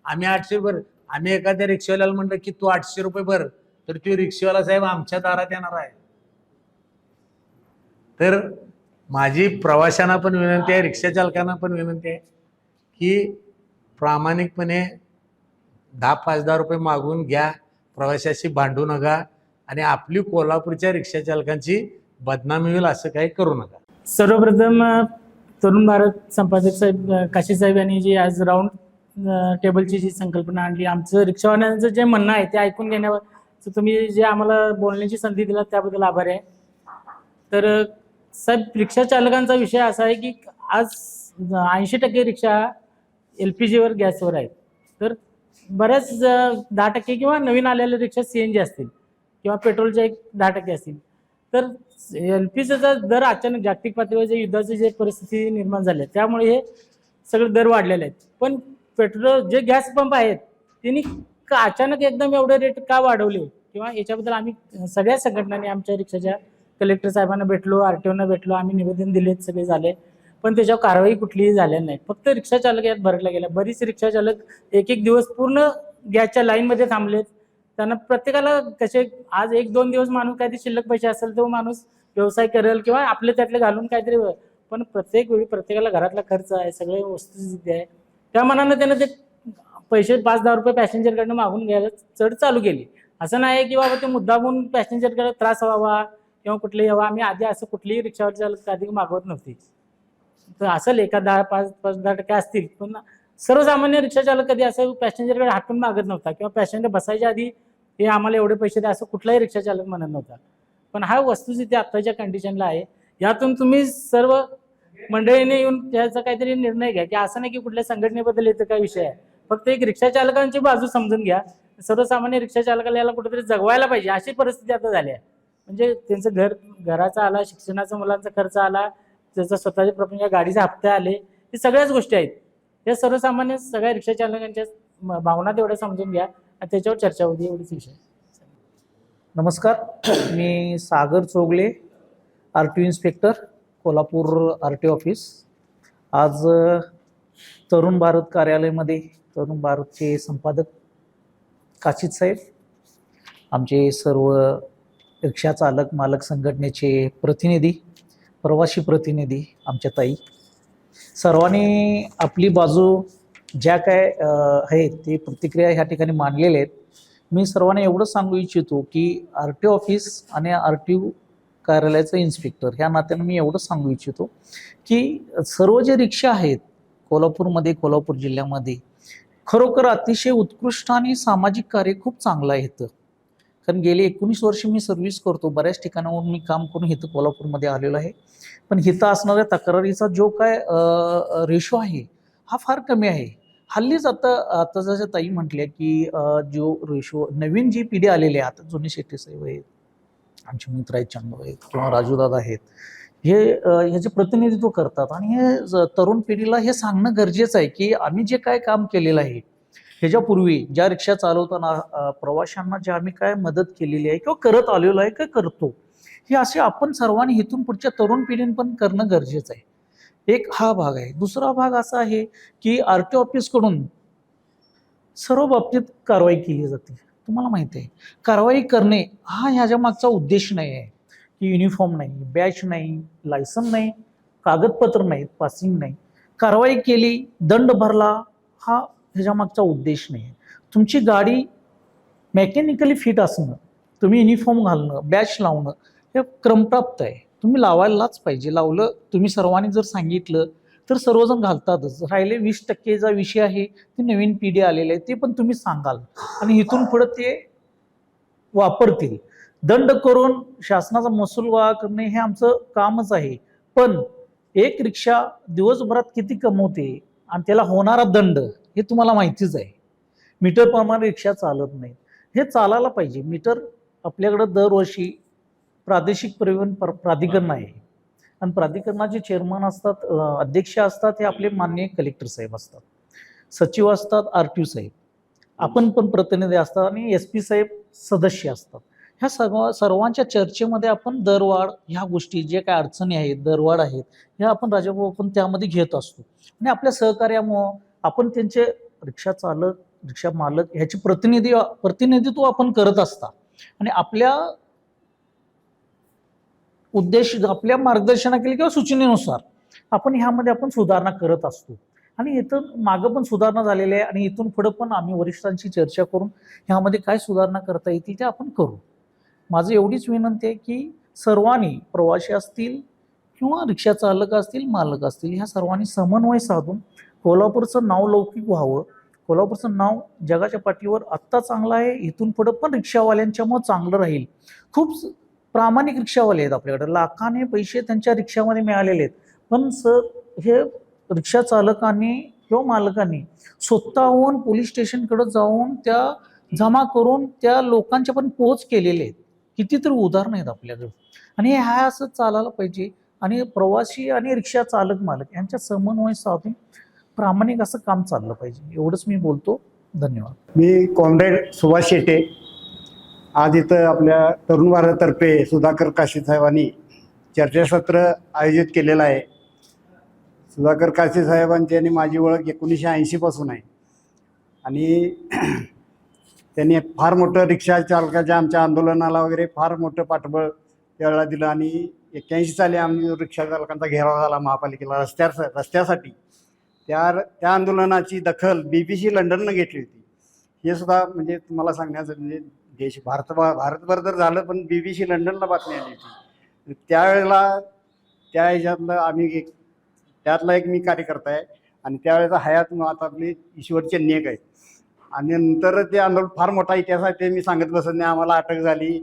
[SPEAKER 7] आम्ही 800 भर, आम्ही एखाद्या रिक्षावाल्याला म्हणलं की तू 800 रुपये भर, तर तो रिक्षावाला साहेब आमच्या दारात येणार आहे. तर माझी प्रवाशांना पण विनंती आहे, रिक्षा चालकांना पण विनंती आहे की प्रामाणिकपणे 10-5 रुपये मागून घ्या, प्रवाशाशी भांडू नका आणि आपली कोल्हापूरच्या रिक्षा चालकांची बदनामी होईल असं काही करू नका.
[SPEAKER 8] सर्वप्रथम तरुण भारत संपादक साहेब काशी साहेब यांनी जी आज राऊंड टेबलची जी संकल्पना आणली, आमचं रिक्षावाल्यांचं जे म्हणणं आहे ते ऐकून घेण्यावर तुम्ही जे आम्हाला बोलण्याची संधी दिला त्याबद्दल आभारी आहे. तर साहेब, रिक्षा चालकांचा विषय असा आहे की आज 80% रिक्षा LPG वर गॅसवर आहेत. तर बऱ्याच 10% किंवा नवीन आलेल्या रिक्षा CNG असतील किंवा पेट्रोलच्या एक 10% असतील. तर LPGचा दर अचानक जागतिक पातळीवर जे युद्धाची जे परिस्थिती निर्माण झाली आहे त्यामुळे हे सगळे दर वाढलेले आहेत. पण पेट्रोल जे गॅस पंप आहेत त्यांनी अचानक एकदम एवढे रेट का वाढवले किंवा याच्याबद्दल आम्ही सगळ्या संघटनांनी आमच्या रिक्षाच्या कलेक्टर साहेबांना भेटलो, RTOना भेटलो, आम्ही निवेदन दिलेत, सगळे झाले. पण त्याच्यावर कारवाई कुठलीही झाली नाही. फक्त रिक्षा चालक यात भरकला गेला. बरीच रिक्षा चालक एक दिवस पूर्ण गॅसच्या लाईनमध्ये थांबलेत. त्यांना प्रत्येकाला कसे आज 1-2 दिवस माणूस काहीतरी शिल्लक पैसे असेल तो माणूस व्यवसाय करेल किंवा आपले त्यातले घालून काहीतरी, पण प्रत्येक वेळी प्रत्येकाला घरातला खर्च आहे, सगळे वस्तुस्थिती आहे. त्या मनानं त्यानं ते पैसे 5-10 रुपये पॅसेंजरकडनं मागून घ्यायला चढ चालू केली. असं नाही की बाबा ते मुद्दामून पॅसेंजरकडे त्रास व्हावा किंवा कुठलेही यावं. आम्ही आधी असं कुठलीही रिक्षावर चालक आधी मागवत नव्हती. तर असेल एका 5-10% असतील, पण सर्वसामान्य रिक्षा चालक कधी असं पॅसेंजरकडे हातून मागत नव्हता किंवा पॅसेंजर बसायच्या आधी हे आम्हाला एवढे पैसे द्या असं कुठलाही रिक्षा चालक म्हणत नव्हता. पण हा वस्तुस्थिती आत्ताच्या कंडिशनला आहे. यातून तुम्ही सर्व मंडळीने येऊन त्याचा काहीतरी निर्णय घ्या की असं नाही की कुठल्या संघटनेबद्दल येतं काय विषय आहे. फक्त एक रिक्षा चालकांची बाजू समजून घ्या. सर्वसामान्य रिक्षा चालकाला याला कुठेतरी जगवायला पाहिजे अशी परिस्थिती आता झाली आहे. म्हणजे त्यांचं घराचा आला, शिक्षणाचा मुलांचा खर्च आला, त्याचा स्वतःच्या प्रपंच गाडीचे हप्ते आले, हे सगळ्याच गोष्टी आहेत. या सर्वसामान्य सगळ्या रिक्षा चालकांच्या भावना तेवढ्या समजून घ्या आणि त्याच्यावर चर्चा होती, एवढीच विषय.
[SPEAKER 3] नमस्कार, मी Sagar Chogle, RTO inspector, Kolhapur RTO office. आज तरुण भारत कार्यालयामध्ये तरुण भारतचे संपादक काशीद साहेब, आमचे सर्व रिक्षा चालक मालक संघटनेचे प्रतिनिधी, प्रवासी प्रतिनिधी, आमच्या ताई, सर्वांनी आपली बाजू ज्या काय आहेत ते प्रतिक्रिया ह्या ठिकाणी मांडलेल्या आहेत. मी सर्वांना एवढं सांगू इच्छितो की RTO ऑफिस आणि RTO कार्यालयाचं इन्स्पेक्टर ह्या नात्यानं मी एवढं सांगू इच्छितो की सर्व जे रिक्षा आहेत कोल्हापूरमध्ये, कोल्हापूर जिल्ह्यामध्ये खरोखर अतिशय उत्कृष्ट आणि सामाजिक कार्य खूप चांगलं आहे इथं. कारण गेली 19 वर्ष मी सर्व्हिस करतो, बऱ्याच ठिकाणावरून मी काम करून इथं कोल्हापूरमध्ये आलेलो आहे. पण इथं असणाऱ्या तक्रारीचा जो काय रेशो आहे हा फार कमी आहे. हल्लीच आता जसं ताई म्हटल्या की जो रेशो नवीन जी पिढी आलेली आहे, आता जुने शेट्टी साहेब आहेत, आमचे मित्र आहेत, चंदू आहेत किंवा राजूदादा आहेत, हे ह्याचे प्रतिनिधित्व करतात. आणि हे तरुण पिढीला हे सांगणं गरजेचं आहे की आम्ही जे काय काम केलेलं आहे ह्याच्यापूर्वी ज्या रिक्षा चालवताना प्रवाशांना जे आम्ही काय मदत केलेली आहे किंवा करत आलेलो आहे काय करतो, हे असे आपण सर्वांनी इथून पुढच्या तरुण पिढीने पण करणं गरजेचं आहे. एक हा भाग आहे. दुसरा भाग असा आहे की RTO ऑफिसकडून सर्व बाबतीत कारवाई केली जाते. तुम्हाला माहिती आहे, कारवाई करणे हा ह्याच्या मागचा उद्देश नाही आहे की युनिफॉर्म नाही, बॅच नाही, लायसन नाही, कागदपत्र नाहीत, पासिंग नाही. कारवाई केली, दंड भरला, हा ह्याच्या मागचा उद्देश नाही आहे. तुमची गाडी मेकॅनिकली फिट असणं, तुम्ही युनिफॉर्म घालणं, बॅच लावणं हे क्रमप्राप्त आहे. तुम्ही लावायलाच पाहिजे. लावलं, तुम्ही सर्वांनी जर सांगितलं तर सर्वजण घालतातच. राहिले 20%चा विषय आहे, ती नवीन पिढी आलेली आहे, ते पण तुम्ही सांगाल आणि इथून पुढे ते वापरतील. दंड करून शासनाचा महसूल गोळा करणे हे आमचं कामच आहे. पण एक रिक्षा दिवसभरात किती कमवते आणि त्याला होणारा दंड हे तुम्हाला माहितीच आहे. मीटर प्रमाणे रिक्षा चालत नाहीत, हे चालायला पाहिजे. मीटर आपल्याकडं दरवर्षी प्रादेशिक परिवहन प्राधिकरण आहे आणि प्राधिकरणाचे चेअरमन असतात, अध्यक्ष असतात, हे आपले माननीय कलेक्टर साहेब असतात, सचिव असतात, RTO साहेब, आपण पण प्रतिनिधी असतात आणि SP साहेब सदस्य असतात. ह्या सर्वांच्या चर्चेमध्ये आपण दरवाढ ह्या गोष्टी जे काय अडचणी आहेत, दरवाढ आहेत, ह्या आपण राजाभाऊ आपण त्यामध्ये घेत असतो आणि आपल्या सहकार्यामुळं आपण त्यांचे रिक्षा चालक, रिक्षा मालक ह्याची प्रतिनिधित्व आपण करत असता आणि आपल्या उद्देश, आपल्या मार्गदर्शनाखाली किंवा सूचनेनुसार आपण ह्यामध्ये आपण सुधारणा करत असतो आणि इथून मागं पण सुधारणा झालेली आहे आणि इथून पुढे पण आम्ही वरिष्ठांशी चर्चा करून ह्यामध्ये काय सुधारणा करता येतील ते आपण करू. माझं एवढीच विनंती आहे की सर्वांनी, प्रवासी असतील किंवा रिक्षा चालक असतील, मालक असतील, ह्या सर्वांनी समन्वय साधून कोल्हापूरचं नाव लौकिक व्हावं. कोल्हापूरचं नाव जगाच्या पाठीवर आत्ता चांगलं आहे, इथून पुढं पण रिक्षावाल्यांच्यामुळे चांगलं राहील. खूप प्रामाणिक रिक्षावाले आहेत आपल्याकडे, लाखाने पैसे त्यांच्या रिक्षामध्ये मिळालेले आहेत, पण हे रिक्षा चालकांनी किंवा मालकांनी स्वतःहून पोलीस स्टेशनकडे जाऊन त्या जमा करून त्या लोकांच्या पण पोच केलेले आहेत. कितीतरी उदाहरणं आहेत आपल्याकडे आणि हे असं चालायला पाहिजे आणि प्रवासी आणि रिक्षा चालक मालक यांच्या समन्वय साधून प्रामाणिक असं काम चाललं पाहिजे. एवढंच मी बोलतो. धन्यवाद.
[SPEAKER 9] मी कॉम्रेड सुभाष शेटे. आज इथं आपल्या तरुण भारततर्फे सुधाकर काशी साहेबांनी चर्चासत्र आयोजित केलेलं आहे. सुधाकर काशी साहेबांची आणि माझी ओळख 1980 पासून आहे आणि त्यांनी फार मोठं रिक्षा चालकाच्या आमच्या आंदोलनाला वगैरे फार मोठं पाठबळ त्यावेळेला दिलं आणि 81 साली आम्ही रिक्षा चालकांचा घेराव झाला महापालिकेला रस्त्यासाठी. त्या आंदोलनाची दखल BBC लंडननं घेतली होती. हे सुद्धा म्हणजे तुम्हाला सांगण्याचं म्हणजे भारतभर तर झालं, पण BBC लंडनला बातमी आली होती. त्यावेळेला त्या ह्याच्यातलं आम्ही त्यातला एक मी कार्यकर्ता आहे आणि त्यावेळेचा हयात आता आपली ईश्वर चेन्नेक आहे आणि नंतर ते आंदोलन फार मोठा इतिहास आहे, ते मी सांगत बसत नाही. आम्हाला अटक झाली,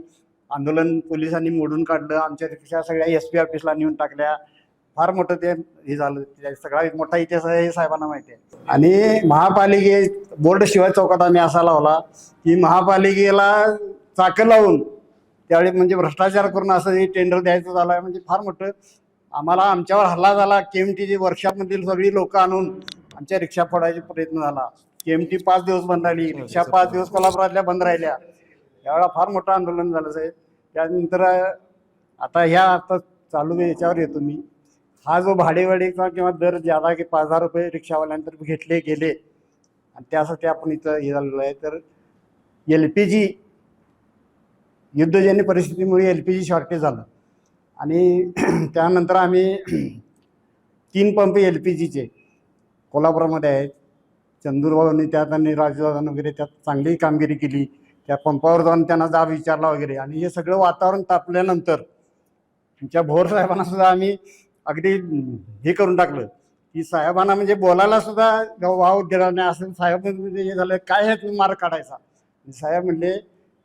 [SPEAKER 9] आंदोलन पोलिसांनी मोडून काढलं, आमच्या रिक्षा सगळ्या SP ऑफिसला नेऊन टाकल्या, फार मोठं ते हे झालं. सगळा एक मोठा इतिहास आहे, हे साहेबांना माहिती आहे. आणि बोर्ड शिवाजी चौकात आम्ही असा लावला की महापालिकेला चाकं लावून त्यावेळी म्हणजे भ्रष्टाचार करून असं हे टेंडर द्यायचं झालं म्हणजे फार मोठं आम्हाला आमच्यावर हल्ला झाला. KMTची वर्कशॉपमधील सगळी लोक आणून आमच्या रिक्षा फोडायचा प्रयत्न झाला. KMT 5 दिवस बंद राहिली, रिक्षा 5 दिवस कोल्हापुरातल्या बंद राहिल्या. त्यावेळेला फार मोठं आंदोलन झालं साहेब. त्यानंतर आता चालू याच्यावर येतो मी. हा जो भाडेवाढीचा किंवा दर ज्यादा की 5,000 रुपये रिक्षावाल्यांतर्फे घेतले गेले आणि त्यासाठी आपण इथं हे झालेलं आहे. तर LPG युद्धजन्य परिस्थितीमुळे LPG शॉर्टेज झालं आणि त्यानंतर आम्ही 3 पंप LPGचे कोल्हापुरामध्ये आहेत. चंदूरबाबूंनी त्यात आणि राजदादांनी वगैरे त्यात चांगली कामगिरी केली. त्या पंपावर जाऊन त्यांना जाब विचारला वगैरे आणि हे सगळं वातावरण तापल्यानंतर तुमच्या भोर साहेबांना सुद्धा आम्ही अगदी हे करून टाकलं की साहेबांना म्हणजे बोलायला सुद्धा वाव दिला नाही. असं साहेब म्हणजे हे झालं, काय आहे तुम्ही मार्ग काढायचा. साहेब म्हणले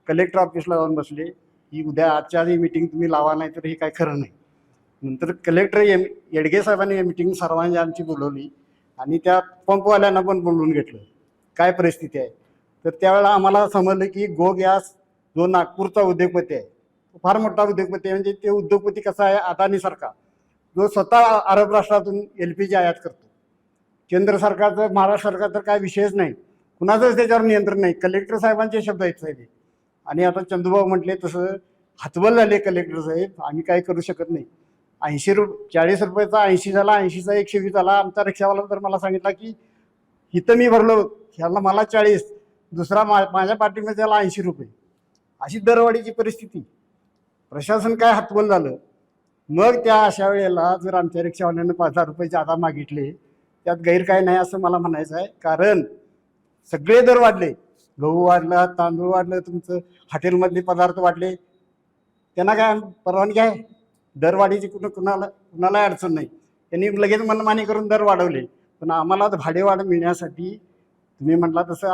[SPEAKER 9] कलेक्टर ऑफिसला जाऊन बसले की उद्या आजच्या आधी मीटिंग तुम्ही लावा, नाही तर हे काय खरं नाही. नंतर कलेक्टर येडगे साहेबांनी मीटिंग सर्वांची आमची बोलवली आणि त्या पंपवाल्यांना पण बोलवून घेतलं, काय परिस्थिती आहे. तर त्यावेळेला आम्हाला समजलं की गो गॅस जो नागपूरचा उद्योगपती आहे, तो फार मोठा उद्योगपती आहे. म्हणजे ते उद्योगपती कसा आहे, अदानीसारखा, जो स्वतः अरब राष्ट्रातून LPG आयात करतो. केंद्र सरकारचं, महाराष्ट्र सरकारचं काय विषयच नाही, कुणाचंच त्याच्यावर नियंत्रण नाही. कलेक्टर साहेबांचे शब्द आहेत साहेब. आणि आता चंदूभाऊ म्हटले तसं हतबल झाले कलेक्टर साहेब, आम्ही काय करू शकत नाही. 40 रुपयाचा 80 झाला, 80चा 120 झाला. आमचा रिक्षावाला तर मला सांगितला की इथं मी भरलो ह्याला मला 40, दुसरा माझ्या पाठीमध्ये त्याला 80 रुपये. अशी दरवाढीची परिस्थिती. प्रशासन काय हतबल झालं. मग त्या अशा वेळेला जर आमच्या रिक्षावाल्यानं 5,000 रुपये जादा मागितले, त्यात गैर काय नाही असं मला म्हणायचं आहे. कारण सगळे दर वाढले, गहू वाढला, तांदूळ वाढलं, तुमचं हॉटेलमधले पदार्थ वाढले, त्यांना काय परवानगी आहे दरवाढीची? कुणाला अडचण नाही. त्यांनी लगेच मनमानी करून दर वाढवले. पण आम्हाला भाडेवाढ मिळण्यासाठी तुम्ही म्हटला तसं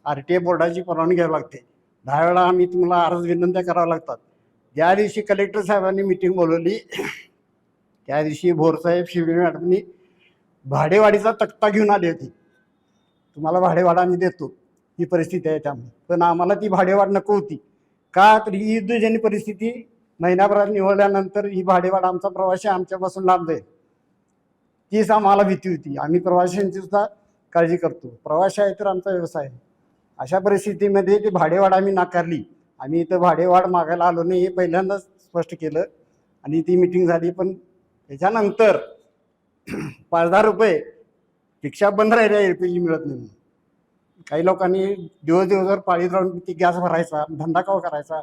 [SPEAKER 9] RTA बोर्डाची परवानगी घ्यावी लागते. 10 वेळा आम्ही तुम्हाला अर्ज विनंत्या कराव्या लागतात. ज्या दिवशी कलेक्टर साहेबांनी मिटिंग बोलवली त्या दिवशी भोरसाहेब, शिवणे मॅडमनी भाडेवाढीचा तक्ता घेऊन आली होती. तुम्हाला भाडेवाढ आम्ही देतो, ही परिस्थिती आहे त्यामुळे. पण आम्हाला ती भाडेवाढ नको होती. का तर ही युद्धजन्य परिस्थिती महिन्याभरात निवडल्यानंतर ही भाडेवाढ आमचा प्रवासी आमच्यापासून लांब जाईल, तीच आम्हाला भीती होती. आम्ही प्रवाशांची सुद्धा काळजी करतो. प्रवासी आहे तर आमचा व्यवसाय आहे. अशा परिस्थितीमध्ये ती भाडेवाढ आम्ही नाकारली. आम्ही इथं भाडेवाढ मागायला आलो नाही हे पहिल्यांदाच स्पष्ट केलं आणि ती मिटिंग झाली. पण त्याच्यानंतर 5,000 रुपये रिक्षा बंद राहिल्या, LPG मिळत नाही. काही लोकांनी दिवसभर पाळीत राहून ती गॅस भरायचा, धंदा केव्हा करायचा,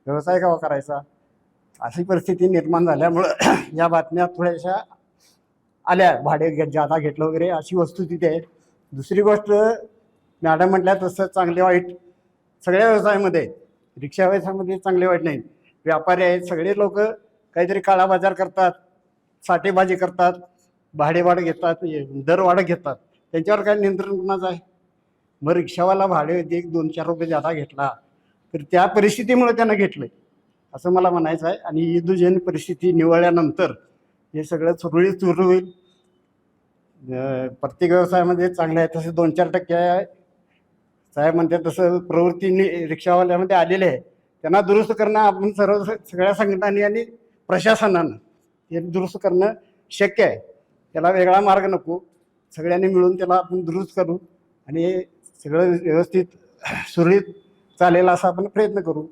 [SPEAKER 9] व्यवसाय केव्हा करायचा, अशी परिस्थिती निर्माण झाल्यामुळं या बातम्या थोड्याशा आल्या. भाडे जादा घेतलं वगैरे अशी वस्तुस्थिती आहे. दुसरी गोष्ट, मॅडम म्हटल्या तसं चांगले वाईट सगळ्या व्यवसायामध्ये, रिक्षा व्यवसायामध्ये चांगले वाईट नाही. व्यापारी आहेत, सगळे लोक काहीतरी काळा बाजार करतात, साठेबाजी करतात, भाडेवाढ घेतात, दरवाढ घेतात. त्यांच्यावर काय नियंत्रण कुणाचं आहे? मग रिक्षावाला भाडे 1-2-4 रुपये जादा घेतला तर त्या परिस्थितीमुळे त्यानं घेतलं असं मला म्हणायचं आहे. आणि युद्धजन्य परिस्थिती निवळल्यानंतर हे सगळं सुरळीत सुरू होईल. प्रत्येक व्यवसायामध्ये चांगलं आहे तसं 2-4% आहे. साहेब म्हणते तसं प्रवृत्ती रिक्षावाल्यामध्ये आलेले आहे. त्यांना दुरुस्त करणं आपण सगळ्या संघटनांनी आणि प्रशासनानं हे दुरुस्त करणं शक्य आहे. त्याला वेगळा मार्ग नको, सगळ्यांनी मिळून त्याला आपण दुरुस्त करू आणि सगळं व्यवस्थित सुरळीत चालेल असा आपण प्रयत्न करू.